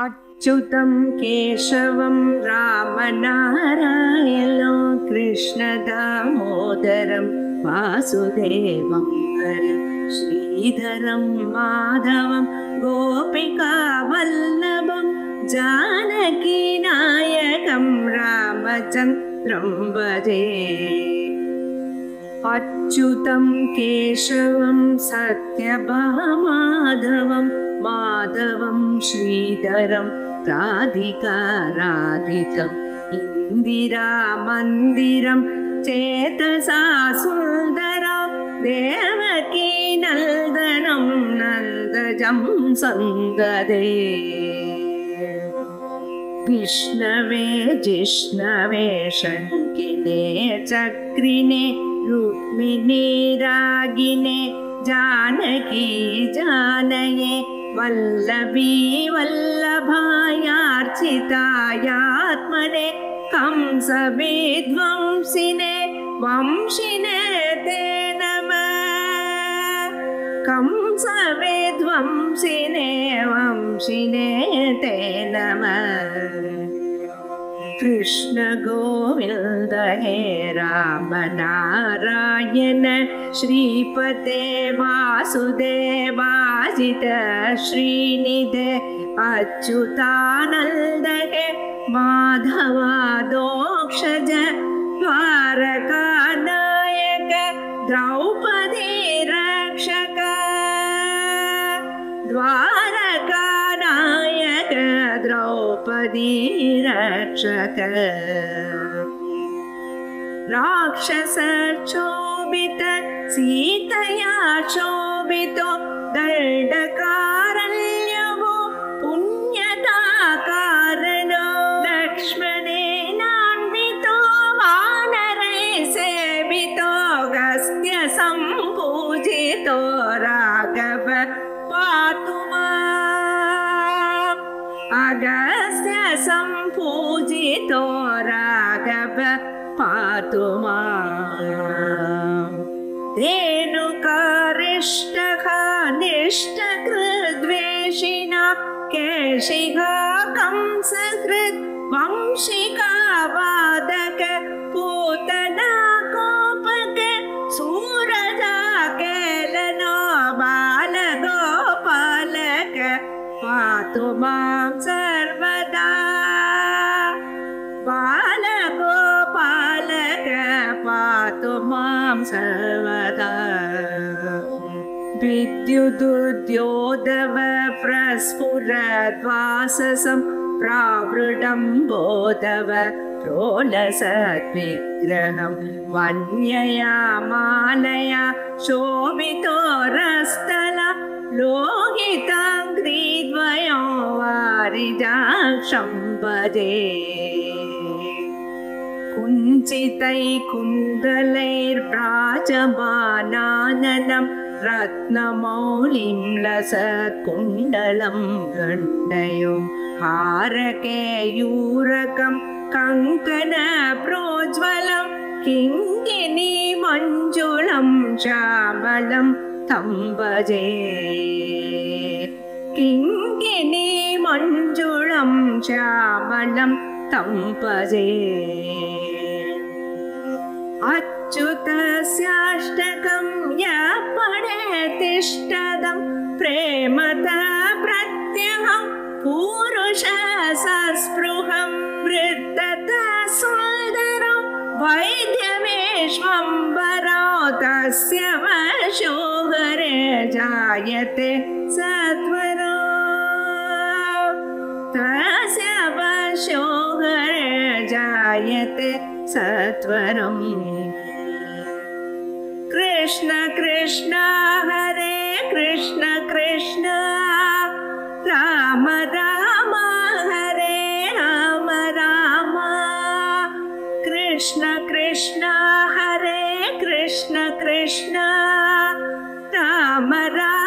अच्युतं केशवं रामनारायणं कृष्णदामोदरं वासुदेवं हरिं श्रीधरं माधवं गोपिकावल्लभं जानकीनायकं रामचन्द्रं भजे। अच्युतं केशवं सत्यभामाधवं माधवं श्रीधरं राधिकाराधितम् इन्दिरामन्दिरं चेतसा सुन्दरं देवकी नन्दनं नन्दजं सन्ददे। विष्णवे जिष्णवे शङ्किने चक्रिणे रुक्मिणी रागिने जानकी जानये वल्लभी वल्लभायार्चितायात्मने कंसविध्वंसिने वंशिने ते नमः। कंसविध्वंसिने वंशिने ते नमः। कृष्ण गोविन्द हे राम नारायण श्रीपते वासुदेवाजित श्रीनिधे अच्युतानन्द हे माधवादोक्षज द्वारकानायक द्रौपदी रक्षक द्वारकानायक द्रौपदी रक्षक। राक्षसक्षोभित सीतया शोभितो दण्डकारण्यवो पुण्यताकारणो लक्ष्मणेनान्वितो वानरै सेवितो गस्त्य सम्पूजितो राघव पातु माम्। अगस्त्य सम्पूजितो राघव पातु माम्। धेनुकारिष्टः निष्ठकृद्वेषिणा केशिका कंसकृत् वंशिका वादक पूतना कोपक सूरजा केलनो बालगोपालक पातु मां सर्वदा। बालगोपालक पातु मां सर्वदा। विद्युदुद्योतव प्रस्फुरद्वाससं प्रावृतं बोधव प्रोलसद्विग्रहं वन्यया मालया शोभितो रस्तल लोहिताङ्घ्रिद्वयो वारिजाक्षं भजे। कुञ्चितैकुण्डलैर्व्राजमानाननं रत्नमौलिं लसत्कुण्डलं गण्डयो हारकेयूरकं कङ्कणप्रोज्ज्वलं किङ्किणीमञ्जुलं श्यामलं तं भजे। किङ्किणीमञ्जुलं श्यामलं तं भजे। अच्युतस्याष्टकं यः पठेतिष्ठदं प्रेमतः प्रत्यहं पूरुषसस्पृहं वृत्ततः सुन्दरं वैद्यमेश्वम्बरो तस्य वशोहरे जायते सत्वरो। तस्य वशोहरे जायते सत्वरम्। कृष्ण कृष्ण हरे कृष्ण कृष्ण राम राम हरे राम राम। कृष्ण कृष्ण हरे कृष्ण कृष्ण राम राम।